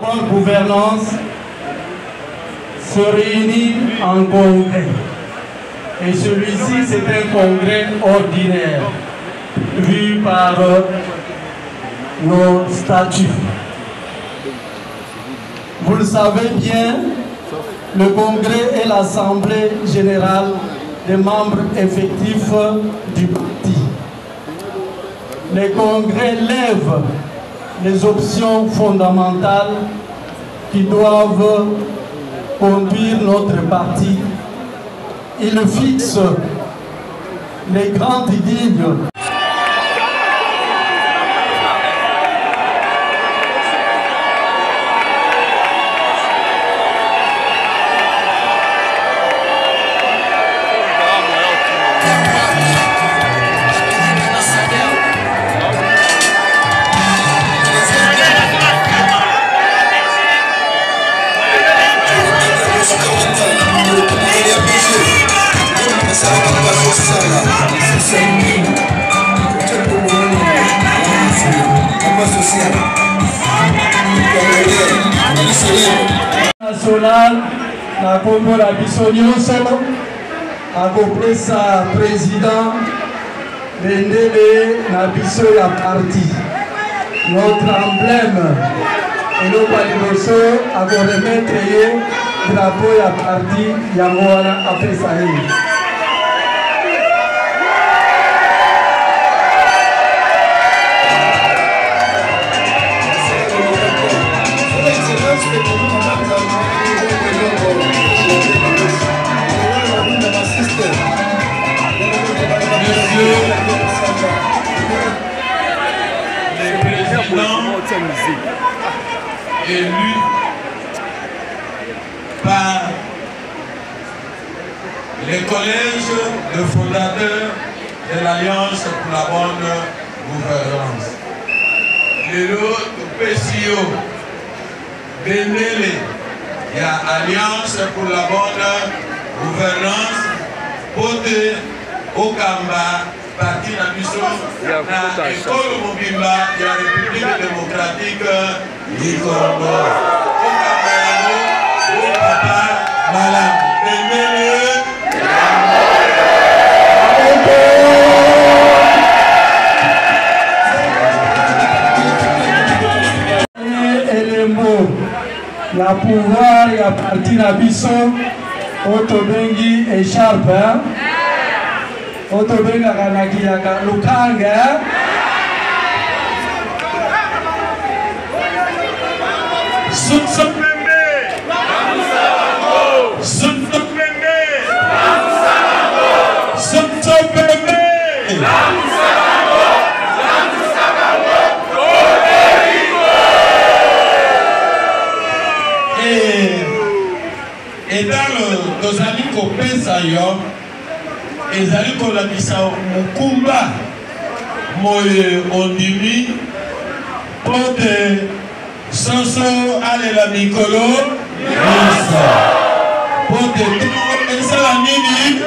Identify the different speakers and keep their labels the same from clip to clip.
Speaker 1: bonne gouvernance se réunit en congrès. Et celui-ci, c'est un congrès ordinaire, vu par nos statuts. Vous le savez bien, le congrès est l'assemblée générale des membres effectifs du parti. Les congrès lèvent les options fondamentales qui doivent conduire notre parti. Ils fixent les grandes lignes. National, la Congo la Bissonioso, a compris sa président, Bendele Nabiso ya parti. Notre emblème, et nos paliboso, a remettre le drapeau ya parti, Yamouana après Sahel.
Speaker 2: Élu par les collèges de fondateurs de l'Alliance pour la bonne gouvernance. Le PCO Bendele, il y a Alliance pour la bonne gouvernance, Pote Okamba, parti na biso na école mobimba ya République démocratique du Congo. Papa Malam Bendele.
Speaker 1: La pouvoir ya parti na biso otobengi écharpe otobenga kanakiyaka lukanga
Speaker 2: et dans le tozali kopesa yo ezali kolakisa mokumba moye ondimi pote soso alela mikolo nyonso pote esala nini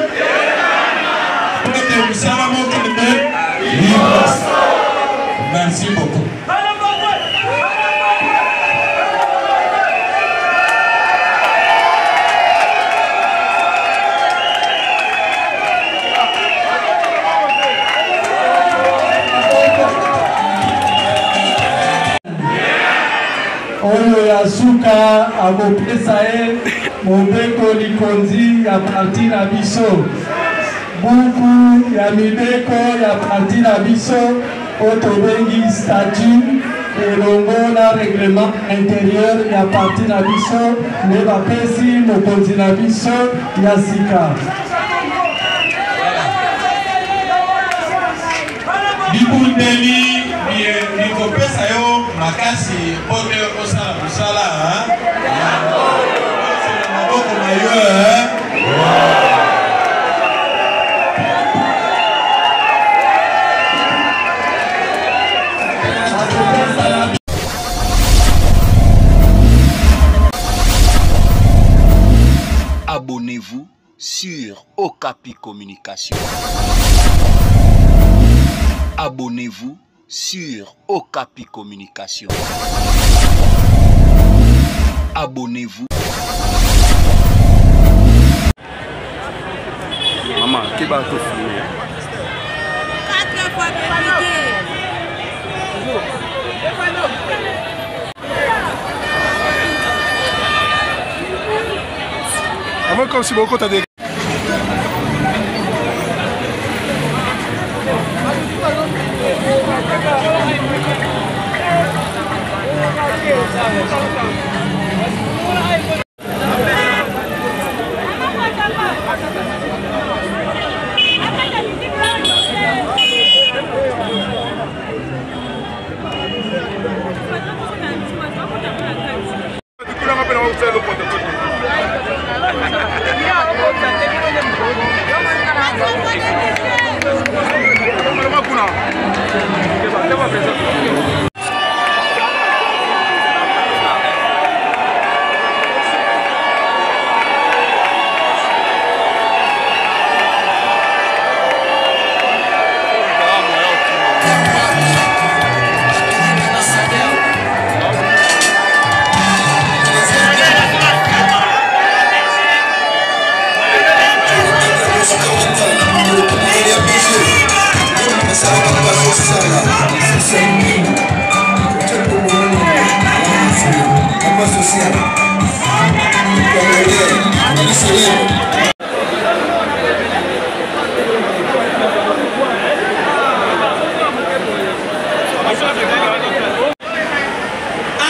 Speaker 2: pote misala mokende nyonso. Merci beaucoup.
Speaker 1: Oyo ya suka agopesa mobeko likonzi ya parti na biso buku ya mibeko ya parti na biso otobengi statut elongo na règlement intérieur ya parti na biso ne bapesi mokonzi na biso ya sika
Speaker 2: bikundeli bikopesa yo makasi pote osala mosala maboko na yo
Speaker 3: Abonnez-vous sur Okapi Communication. Abonnez-vous sur Okapi Communication. abonnez-vous.
Speaker 4: Maman, qui va te filmer?
Speaker 5: 4 fois compliqué.
Speaker 4: Moi, comme si beaucoup t'as des...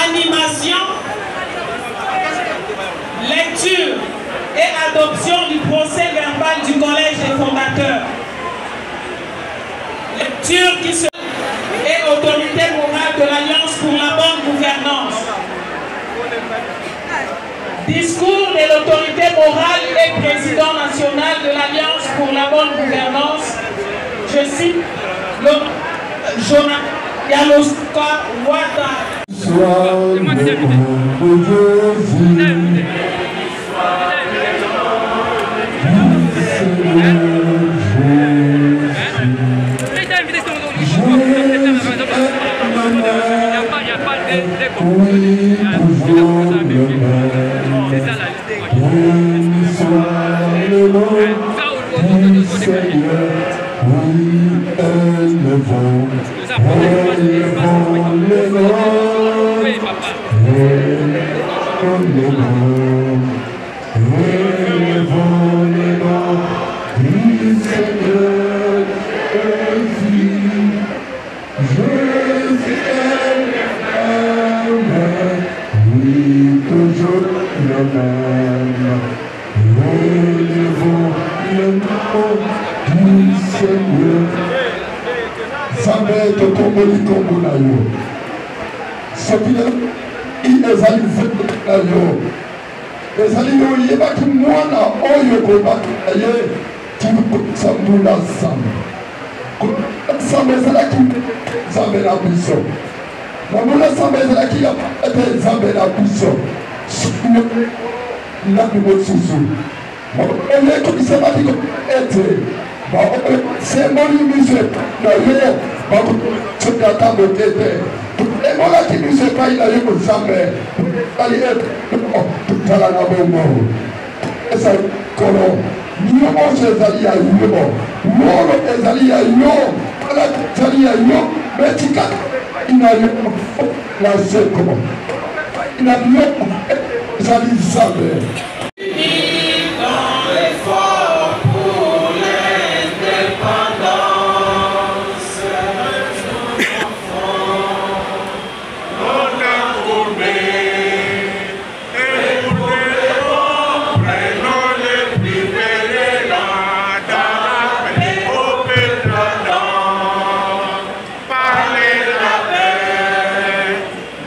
Speaker 6: Animation, lecture et adoption du procès verbal du collège des fondateurs. Lecture qui se et autorité morale de l'Alliance pour la bonne gouvernance. Discours de l'autorité morale et président national de l'Alliance pour la bonne gouvernance. Je cite le Jonathan Yaloska Wata.
Speaker 1: Sois le nom de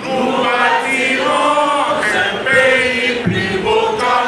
Speaker 7: Nous bâtirons un pays plus beau qu'en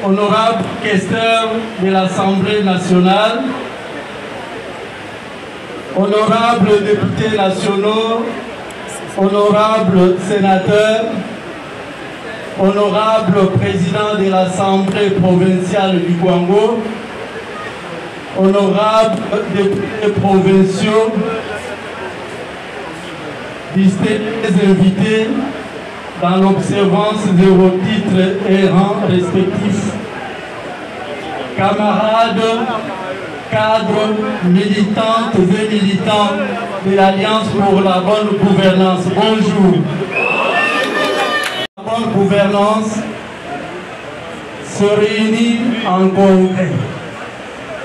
Speaker 1: honorables questeurs de l'Assemblée nationale, honorables députés nationaux, honorables sénateurs, honorables présidents de l'Assemblée provinciale du Congo, honorables députés provinciaux, distingués invités dans l'observance de vos titres et rangs respectifs, camarades, cadres, militantes et militants de l'Alliance pour la bonne gouvernance. Bonjour. La bonne gouvernance se réunit en congrès.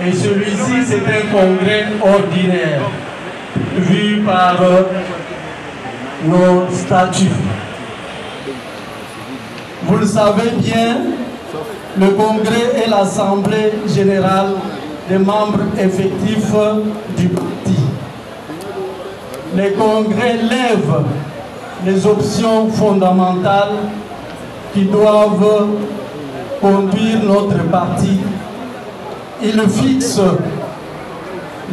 Speaker 1: Et celui-ci, c'est un congrès ordinaire, vu par nos statuts. Vous le savez bien, le congrès est l'assemblée générale des membres effectifs du parti. Les congrès lèvent les options fondamentales qui doivent conduire notre parti. Ils fixent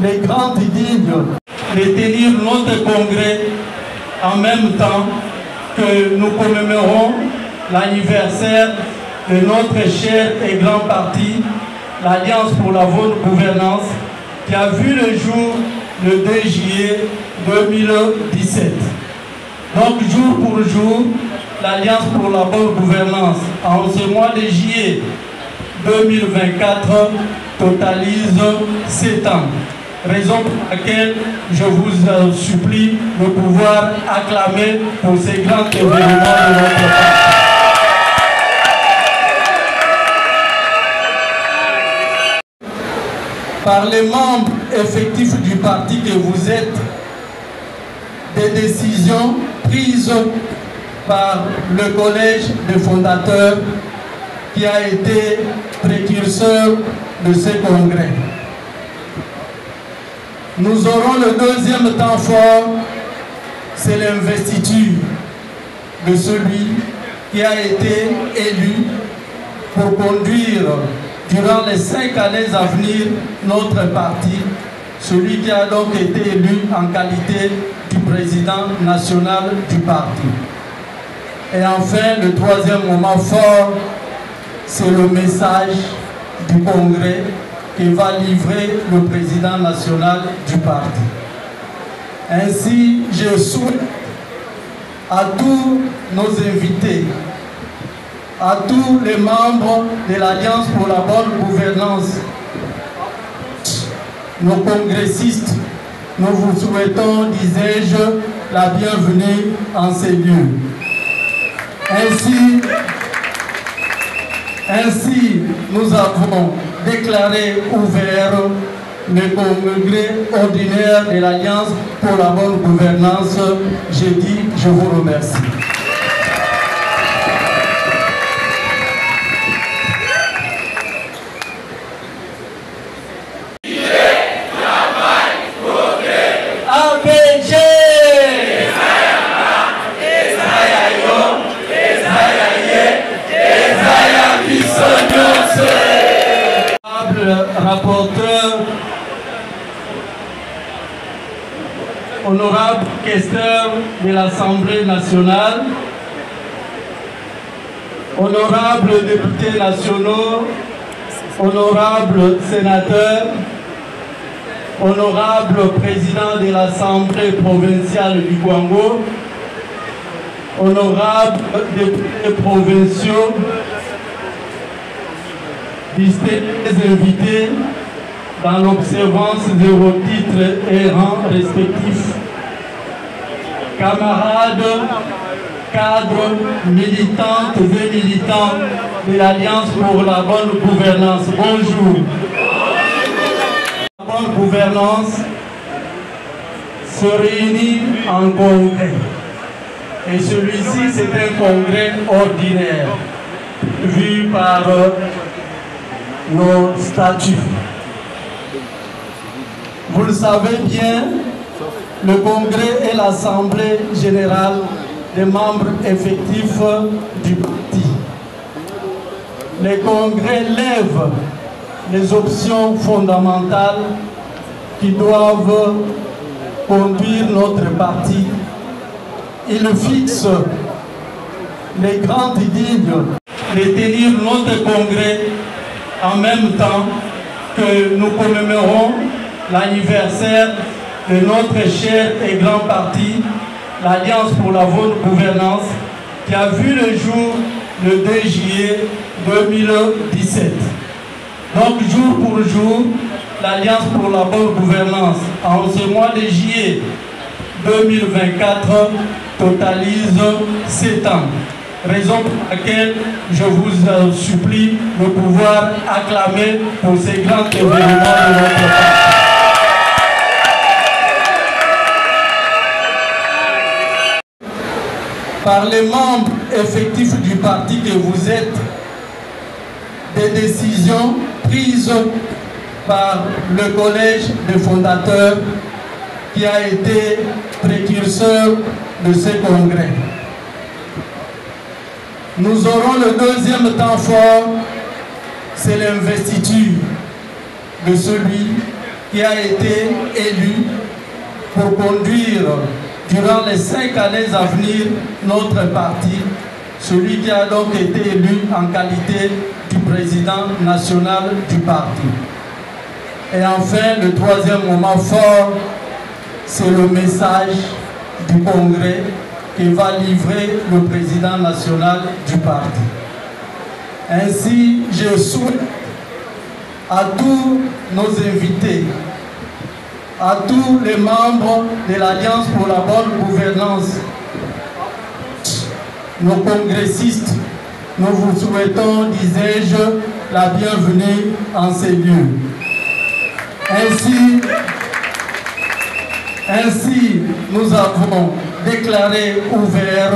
Speaker 1: les grandes lignes de tenir notre congrès en même temps que nous commémorons l'anniversaire de notre cher et grand parti, l'Alliance pour la bonne gouvernance, qui a vu le jour le 2 juillet 2017. Donc jour pour jour, l'Alliance pour la bonne gouvernance, en ce mois de juillet 2024, totalise 7 ans. Raison pour laquelle je vous supplie de pouvoir acclamer pour ces grands événements de notre parti. Par les membres effectifs du parti que vous êtes, des décisions prises par le collège des fondateurs qui a été précurseur de ce congrès. Nous aurons le deuxième temps fort, c'est l'investiture de celui qui a été élu pour conduire durant les 5 années à venir notre parti, celui qui a donc été élu en qualité du président national du parti. Et enfin, le troisième moment fort, c'est le message du congrès que va livrer le président national du parti. Ainsi, je souhaite à tous nos invités, à tous les membres de l'Alliance pour la bonne gouvernance, nos congressistes, nous vous souhaitons, disais-je, la bienvenue en ces lieux. Ainsi, nous avons déclaré ouvert le congrès ordinaire de l'Alliance pour la bonne gouvernance. J'ai dit, je vous remercie. Rapporteur, honorable questeur de l'Assemblée nationale, honorables députés nationaux, honorables sénateurs, honorables présidents de l'Assemblée provinciale du Congo, honorables députés provinciaux, distingués invités dans l'observance de vos titres et rangs respectifs, camarades, cadres, militantes et militants de l'Alliance pour la bonne gouvernance. Bonjour. La bonne gouvernance se réunit en congrès. Et celui-ci, c'est un congrès ordinaire, vu par nos statuts. Vous le savez bien, le congrès est l'assemblée générale des membres effectifs du parti. le Congrès lève les options fondamentales qui doivent conduire notre parti. Il fixe les grandes lignes de tenir notre congrès en même temps que nous commémorons l'anniversaire de notre cher et grand parti, l'Alliance pour la bonne gouvernance, qui a vu le jour le 2 juillet 2017. Donc jour pour jour, l'Alliance pour la bonne gouvernance, en ce mois de juillet 2024, totalise 7 ans. Raison pour laquelle je vous supplie de pouvoir acclamer pour ces grands événements de notre parti. Par les membres effectifs du parti que vous êtes, des décisions prises par le collège des fondateurs qui a été précurseur de ce congrès. Nous aurons le deuxième temps fort, c'est l'investiture de celui qui a été élu pour conduire durant les 5 années à venir notre parti, celui qui a donc été élu en qualité du président national du parti. Et enfin, le troisième moment fort, c'est le message du congrès que va livrer le président national du parti. Ainsi, je souhaite à tous nos invités, à tous les membres de l'Alliance pour la bonne gouvernance, nos congressistes, nous vous souhaitons, disais-je, la bienvenue en ces lieux. Ainsi, nous avons déclaré ouvert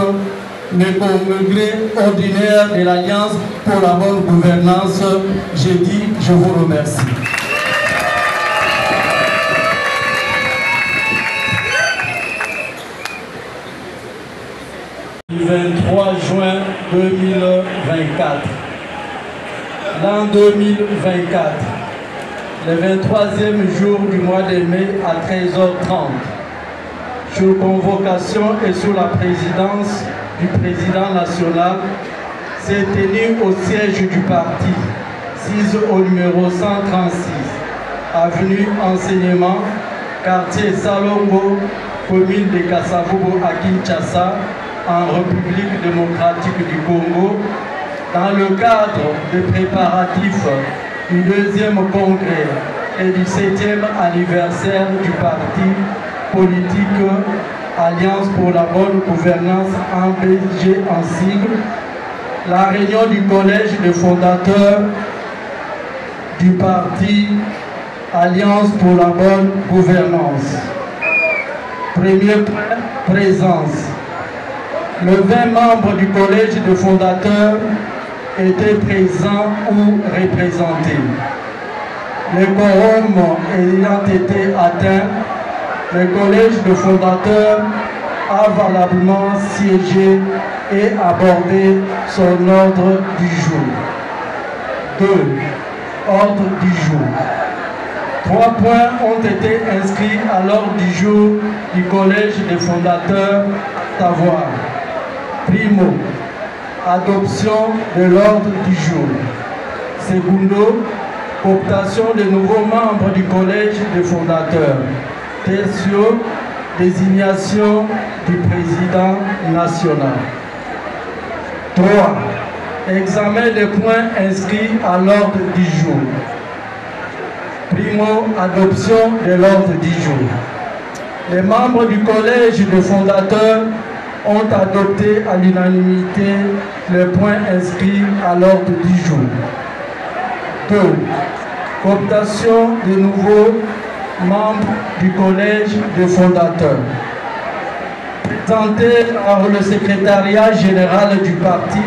Speaker 1: le congrès ordinaire de l'Alliance pour la bonne gouvernance. Je dis, je vous remercie. Le 23 juin 2024. L'an 2024. Le 23e jour du mois de mai à 13h30, sur convocation et sous la présidence du président national, s'est tenu au siège du parti, 6 au numéro 136, avenue Enseignement, quartier Salongo, commune de Kasavubu à Kinshasa, en République démocratique du Congo, dans le cadre des préparatifs du 2e congrès et du 7e anniversaire du parti politique Alliance pour la bonne gouvernance ABG en sigle, la réunion du collège des fondateurs du parti Alliance pour la bonne gouvernance. Premier point, présence. Les 20 membres du collège des fondateurs étaient présents ou représentés. Le quorum ayant été atteint, le collège de fondateurs a valablement siégé et abordé son ordre du jour. 2. Ordre du jour. 3 points ont été inscrits à l'ordre du jour du collège des fondateurs, à savoir: primo, adoption de l'ordre du jour. Secondo, cooptation de nouveaux membres du collège des fondateurs. Tertio, désignation du président national. 3. Examen des points inscrits à l'ordre du jour. Primo, adoption de l'ordre du jour. Les membres du collège des fondateurs ont adopté à l'unanimité les points inscrits à l'ordre du jour. 2. Cooptation de nouveaux membres du collège des fondateurs. Présenté par le secrétariat général du parti,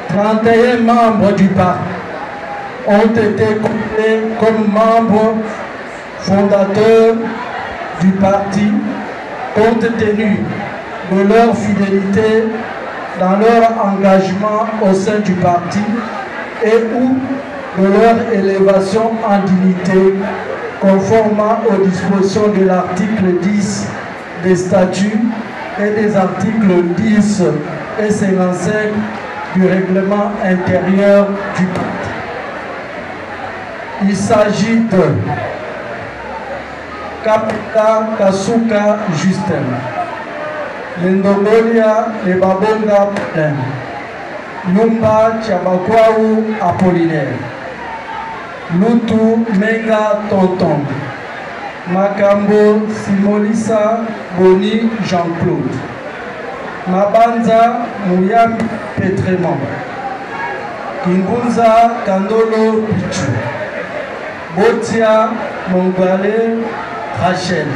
Speaker 1: 31 membres du parti ont été comptés comme membres fondateurs du parti, compte tenu de leur fidélité dans leur engagement au sein du parti et ou de leur élévation en dignité, conformément aux dispositions de l'article 10 des statuts et des articles 10 et 55 du règlement intérieur du parti. Il s'agit de Kapita Kasuka Justin, Lendogolia Lebabonga Plen, Numba Tchabakwau Apollinaire, Lutu Menga Tonton, Makambo Simolisa Boni Jean-Claude, Mabanza Mouyam Petremont, Kingunza Kandolo Pichu, Botia Mongale Rachel,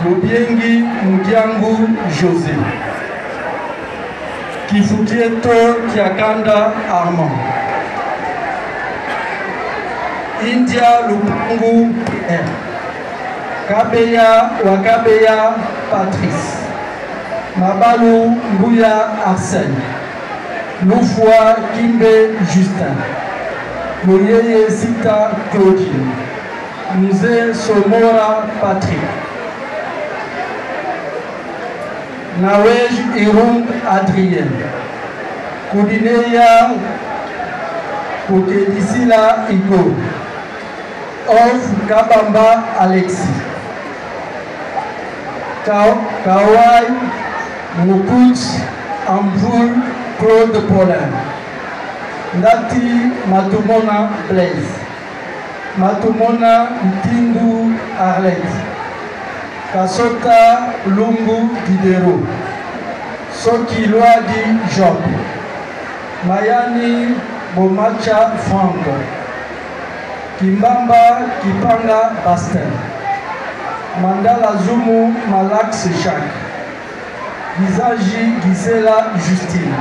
Speaker 1: Lubiengi Mudiangu José, Kifutieto Kiakanda Armand, India Lupungu R, Kabeya Wakabeya Patrice, Mabalou Mbouya Arsène, Loufwa Kimbe Justin, Mouyeye Sita Claudine, Mzee Somora Patrick, Nawej Irung Adrien, Koudineya Kokedisila Igo, Of Kabamba Alexis, Kawai Moukout Amvoul Claude Paulin, Ndati Matumona Blaise, Matumona Ntindu Arlette, Kasota Lungu Didero, Soki Loadi Job, Mayani Bomacha Franck, Kimbamba Kipanga Bastin, Mandala Zumu Malax Jacques, Gizaji Gisela Justine,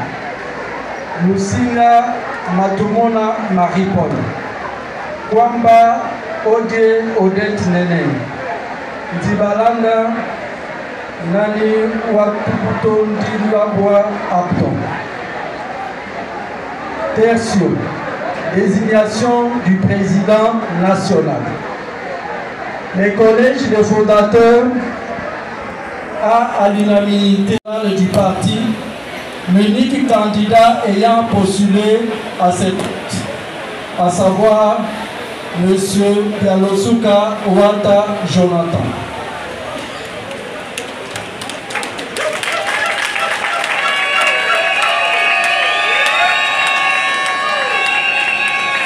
Speaker 1: Lusinga Matumona Marie-Paul, Kwamba Ode Odette Nene, Dibalanga Nani Watuputo Ndilabwa Apton. Tertio, désignation du président national. Le collège des fondateurs a à l'unanimité du parti l'unique candidat ayant postulé à cette poste, à savoir M. Pialosuka Ouata Jonathan.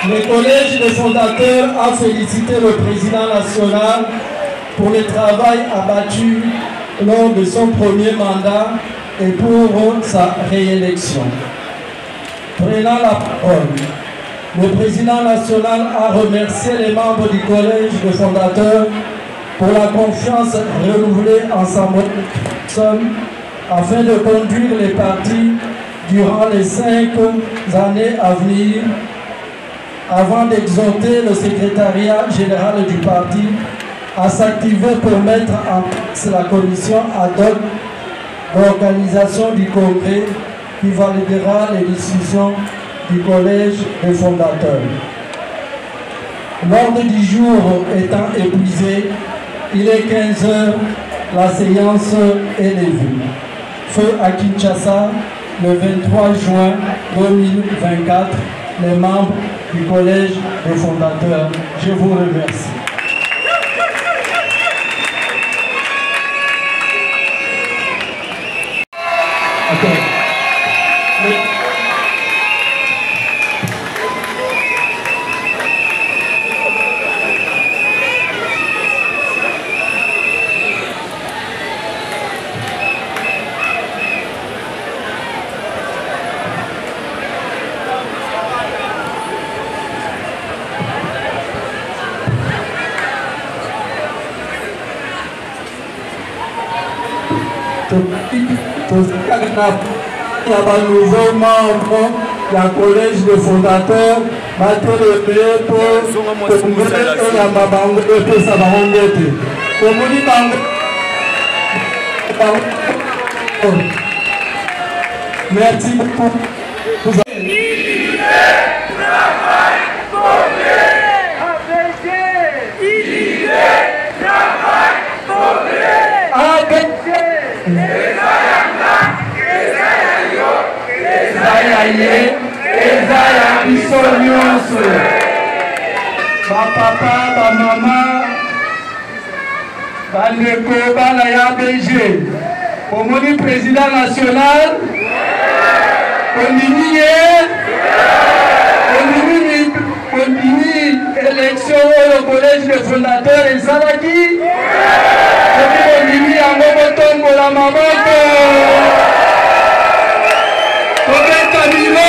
Speaker 1: Le collège des fondateurs a félicité le président national pour le travail abattu lors de son premier mandat et pour sa réélection. Prenant la parole, le président national a remercié les membres du collège des fondateurs pour la confiance renouvelée en sa personne afin de conduire les partis durant les 5 années à venir, avant d'exhorter le secrétariat général du parti à s'activer pour mettre en place la commission ad hoc d'organisation du congrès qui validera les décisions du collège des fondateurs. L'ordre du jour étant épuisé, il est 15 h, la séance est levée. Feu à Kinshasa, le 23 juin 2024, les membres du collège des fondateurs. Je vous remercie. Okay. Il y a un nouveau membre du collège des fondateurs, merci beaucoup. eza ya biso nyonso. Bapapa, bamama, bandeko bana ya BG. Omoni président national, Ondimi élection au collège des fondateurs et Zalaki. Ondimi yango botombo la maboko. Kobeta milo.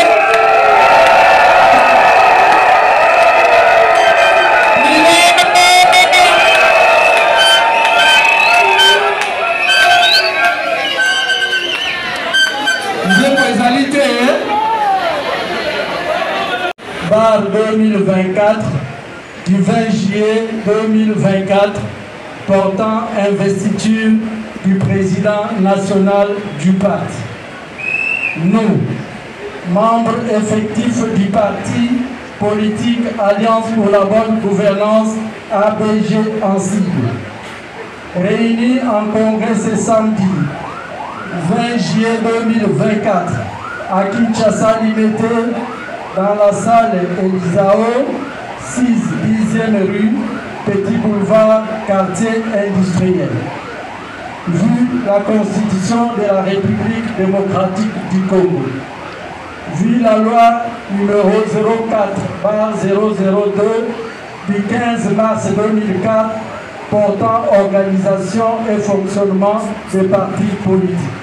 Speaker 1: Bar 2024 du 20 juillet 2024 portant investiture du président national du parti. Nous, membres effectifs du parti politique Alliance pour la bonne gouvernance ABG en sigle, réunis en congrès ce samedi 20 juillet 2024 à Kinshasa Limité, dans la salle Elisao, 6 10e rue, Petit Boulevard, quartier industriel. Vu la Constitution de la République démocratique du Congo, vu la loi numéro 04/002 du 15 mars 2004 portant organisation et fonctionnement des partis politiques,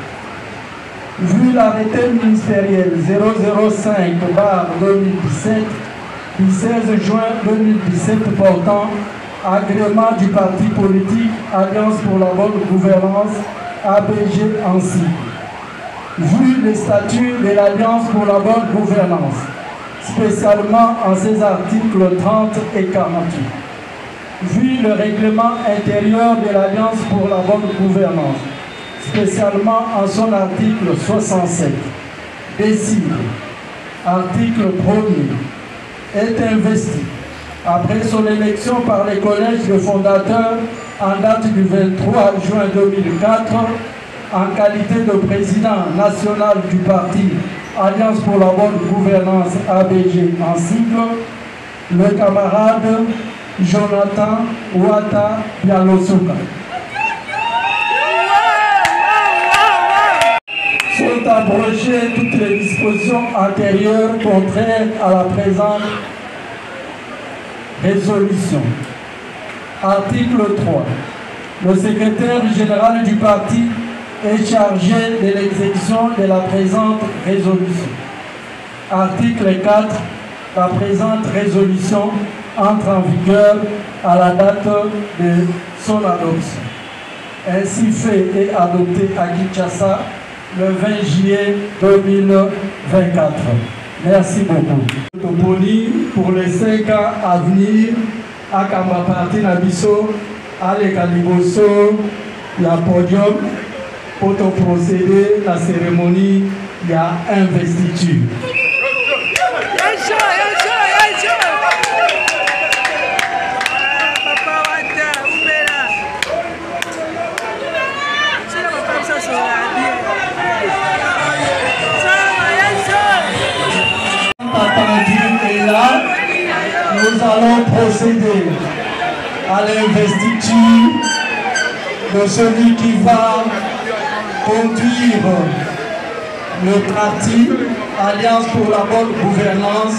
Speaker 1: vu l'arrêté ministériel 005/2017 du 16 juin 2017 portant agrément du parti politique Alliance pour la bonne gouvernance ABG en sigle, vu les statuts de l'Alliance pour la bonne gouvernance, spécialement en ses articles 30 et 48, vu le règlement intérieur de l'Alliance pour la bonne gouvernance, spécialement en son article 67, décide, article 1er, est investi, après son élection par les collèges de fondateurs en date du 23 juin 2004, en qualité de président national du parti Alliance pour la bonne gouvernance ABG en sigle, le camarade Jonathan Ouata Bialosuka. Sont abrogées toutes les dispositions antérieures contraires à la présente résolution. Article 3. Le secrétaire général du parti est chargé de l'exécution de la présente résolution. Article 4. La présente résolution entre en vigueur à la date de son adoption. Ainsi fait et adopté à Kinshasa le 20 juillet 2024. Merci beaucoup. Toponi pour les 5 ans à venir, à Kamba Parti Nabiso, à l'Ekaliboso, il y a podium, pour procéder à la cérémonie, il y a investiture. Nous allons procéder à l'investiture de celui qui va conduire le parti Alliance pour la bonne gouvernance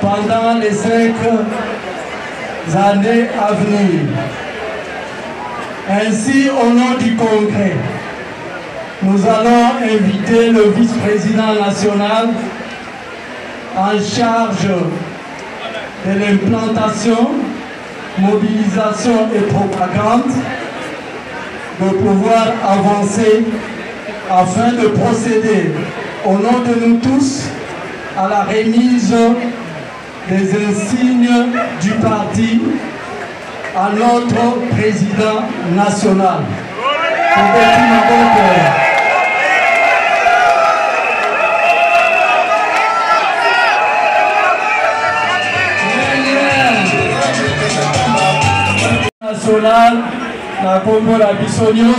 Speaker 1: pendant les 5 années à venir. Ainsi, au nom du Congrès, nous allons inviter le vice-président national en charge de l'implantation, mobilisation et propagande, de pouvoir avancer afin de procéder au nom de nous tous à la remise des insignes du parti à notre président national. National, la Congo la Bissonio,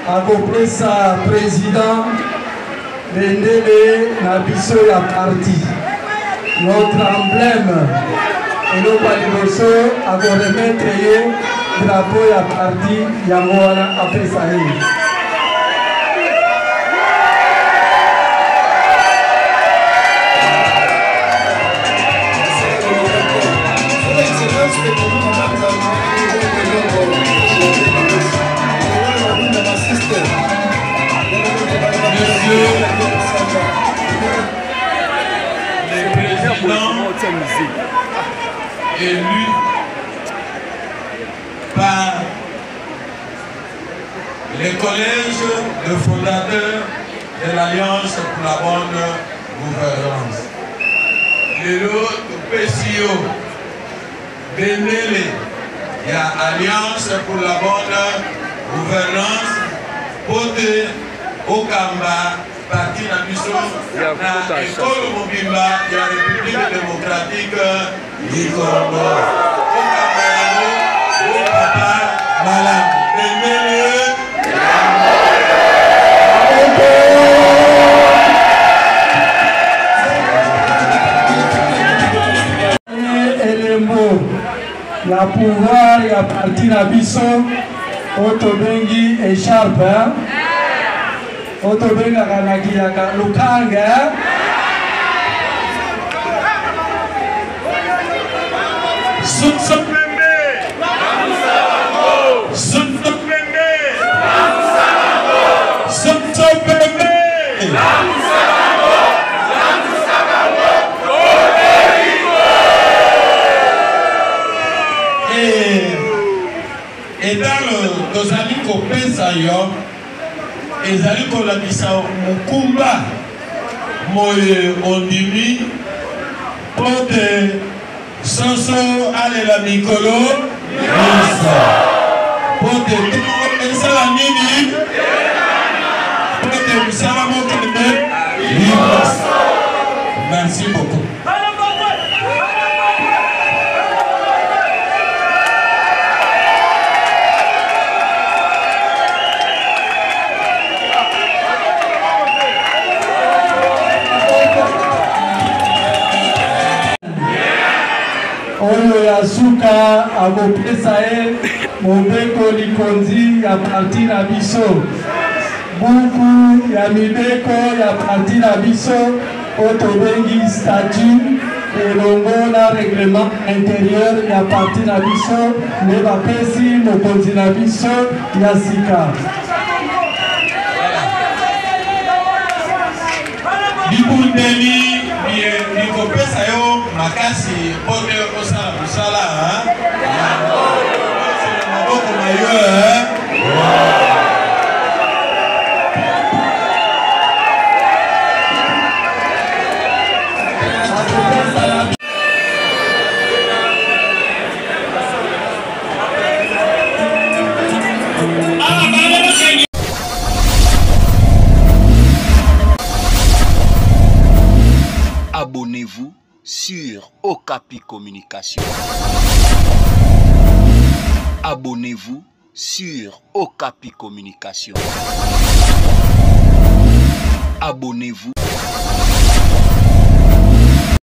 Speaker 1: à sa président bendele na biso ya parti. Notre emblème et nos paliboso à remettre drapeau ya parti yango wana apesa ye.
Speaker 2: Élu par les collèges de fondateurs de l'Alliance pour la bonne gouvernance. Le PCO Benele, il y a Alliance pour la bonne gouvernance, Pote Okamba, parti na biso na école mobimba ya République démocratique du Congo. Papa Malam Bendele
Speaker 1: elembo ya pouvoir ya parti na biso otobengi écharpe otobengaka na kiyaka lukanga
Speaker 2: et dans le tozali kopesa yo ezali kolakisa mokumba moye ondimi pote soso alela mikolo nyonso pote esala nini pote misala mokende nyonso. Merci beaucoup.
Speaker 1: oyo ya suka akopesa ye mobeko likonzi ya parti na biso buku ya mibeko ya parti na biso otobengi statut elongo na règlement intérieur ya parti na biso nde bapesi mokonzi na biso ya sika.
Speaker 2: Bibundeli bikopesa yo makasi pone osala musala maboko na yo
Speaker 3: Abonnez-vous sur Okapi Communication. Abonnez-vous sur Okapi Communication. Abonnez-vous.